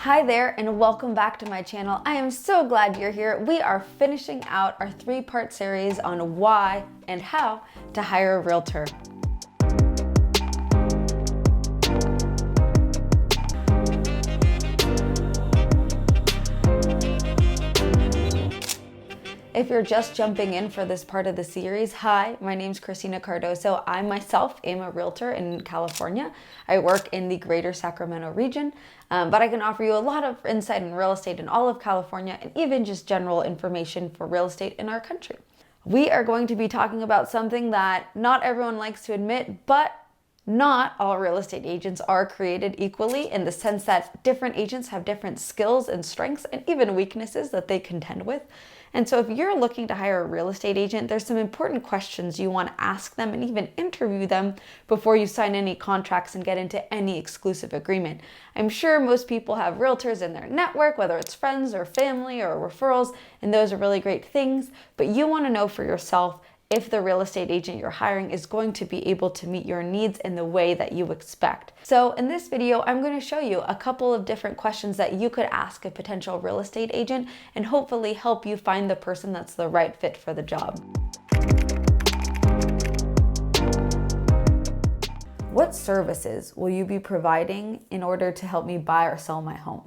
Hi there and welcome back to my channel. I am so glad you're here. We are finishing out our 3-part series on why and how to hire a realtor. If you're just jumping in for this part of the series, hi, my name's Christina Cardoso. I myself am a realtor in California. I work in the greater Sacramento region, but I can offer you a lot of insight in real estate in all of California and even just general information for real estate in our country. We are going to be talking about something that not everyone likes to admit, but not all real estate agents are created equally in the sense that different agents have different skills and strengths and even weaknesses that they contend with. And so if you're looking to hire a real estate agent, there's some important questions you want to ask them and even interview them before you sign any contracts and get into any exclusive agreement. I'm sure most people have realtors in their network, whether it's friends or family or referrals, and those are really great things, but you want to know for yourself if the real estate agent you're hiring is going to be able to meet your needs in the way that you expect. So in this video, I'm going to show you a couple of different questions that you could ask a potential real estate agent and hopefully help you find the person that's the right fit for the job. What services will you be providing in order to help me buy or sell my home,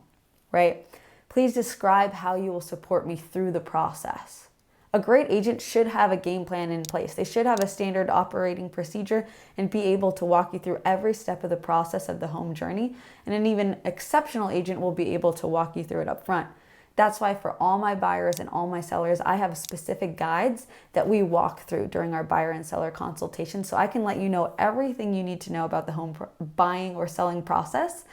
right? Please describe how you will support me through the process. A great agent should have a game plan in place. They should have a standard operating procedure and be able to walk you through every step of the process of the home journey. And an even exceptional agent will be able to walk you through it up front. That's why for all my buyers and all my sellers, I have specific guides that we walk through during our buyer and seller consultation. So I can let you know everything you need to know about the home buying or selling process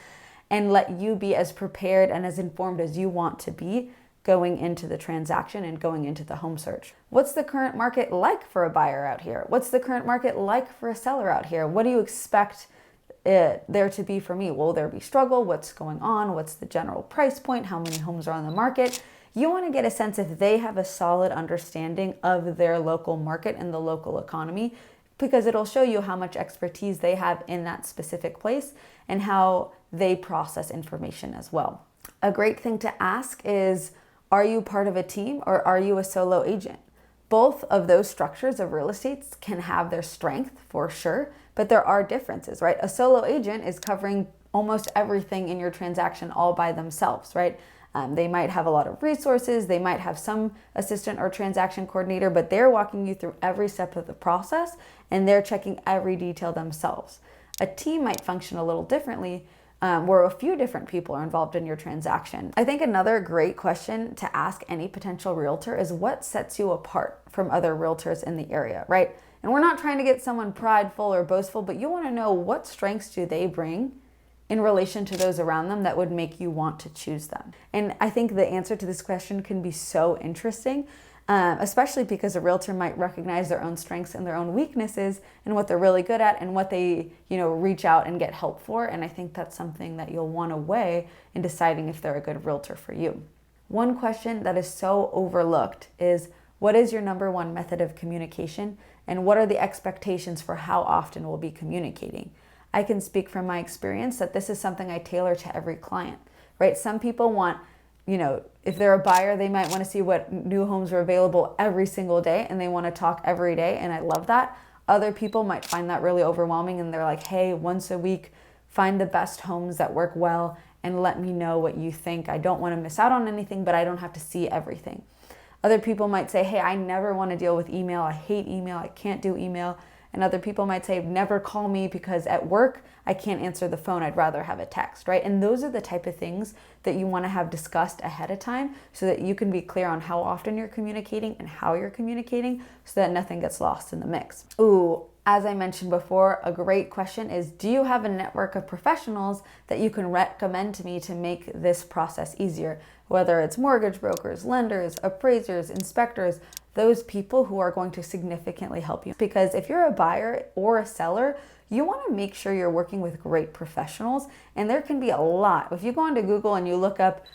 and let you be as prepared and as informed as you want to be going into the transaction and going into the home search. What's the current market like for a buyer out here? What's the current market like for a seller out here? What do you expect there to be for me? Will there be struggle? What's going on? What's the general price point? How many homes are on the market? You want to get a sense if they have a solid understanding of their local market and the local economy, because it'll show you how much expertise they have in that specific place and how they process information as well. A great thing to ask is, are you part of a team or are you a solo agent? Both of those structures of real estate can have their strength for sure, but there are differences, right? A solo agent is covering almost everything in your transaction all by themselves, right? They might have a lot of resources, they might have some assistant or transaction coordinator, but they're walking you through every step of the process and they're checking every detail themselves. A team might function a little differently, where a few different people are involved in your transaction. I think another great question to ask any potential realtor is what sets you apart from other realtors in the area, right? And we're not trying to get someone prideful or boastful, but you want to know what strengths do they bring in relation to those around them that would make you want to choose them. And I think the answer to this question can be so interesting, especially because a realtor might recognize their own strengths and their own weaknesses and what they're really good at and what they, reach out and get help for. And I think that's something that you'll want to weigh in deciding if they're a good realtor for you. One question that is so overlooked is, what is your number one method of communication? And what are the expectations for how often we'll be communicating? I can speak from my experience that this is something I tailor to every client, right? Some people want, if they're a buyer, they might want to see what new homes are available every single day and they want to talk every day, and I love that. Other people might find that really overwhelming and they're like, hey, once a week, find the best homes that work well and let me know what you think. I don't want to miss out on anything, but I don't have to see everything. Other people might say, hey, I never want to deal with email. I hate email. I can't do email. And other people might say, never call me because at work, I can't answer the phone. I'd rather have a text, right? And those are the type of things that you want to have discussed ahead of time so that you can be clear on how often you're communicating and how you're communicating so that nothing gets lost in the mix. Ooh, as I mentioned before, a great question is, do you have a network of professionals that you can recommend to me to make this process easier? Whether it's mortgage brokers, lenders, appraisers, inspectors, those people who are going to significantly help you. Because if you're a buyer or a seller, you want to make sure you're working with great professionals, and there can be a lot. If you go onto Google and you look up,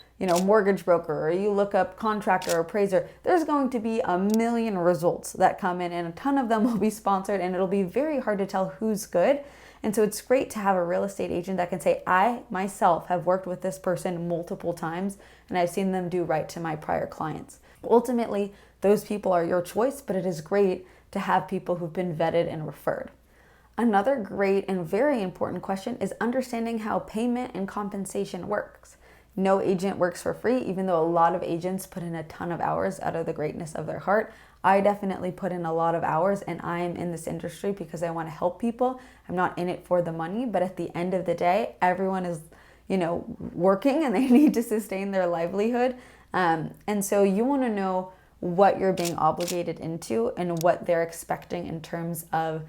mortgage broker, or you look up contractor or appraiser, there's going to be a million results that come in and a ton of them will be sponsored, and it'll be very hard to tell who's good And so it's great to have a real estate agent that can say, I myself have worked with this person multiple times and I've seen them do right to my prior clients. Ultimately, those people are your choice, but it is great to have people who've been vetted and referred. Another great and very important question is understanding how payment and compensation works. No agent works for free, even though a lot of agents put in a ton of hours out of the greatness of their heart. I definitely put in a lot of hours, and I'm in this industry because I want to help people. I'm not in it for the money, but at the end of the day, everyone is, working and they need to sustain their livelihood. And so you want to know what you're being obligated into and what they're expecting in terms of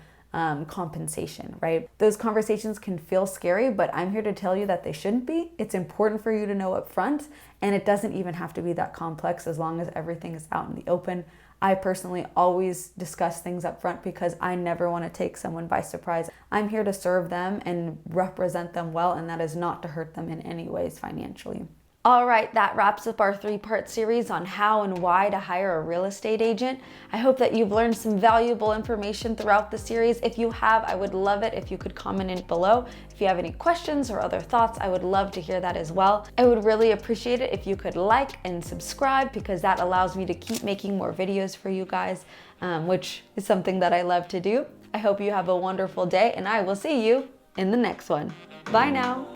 compensation, right? Those conversations can feel scary, but I'm here to tell you that they shouldn't be. It's important for you to know up front, and it doesn't even have to be that complex as long as everything is out in the open. I personally always discuss things up front because I never want to take someone by surprise. I'm here to serve them and represent them well, and that is not to hurt them in any ways financially. All right, that wraps up our 3-part series on how and why to hire a real estate agent. I hope that you've learned some valuable information throughout the series. If you have, I would love it if you could comment in below. If you have any questions or other thoughts, I would love to hear that as well. I would really appreciate it if you could like and subscribe because that allows me to keep making more videos for you guys, which is something that I love to do. I hope you have a wonderful day and I will see you in the next one. Bye now.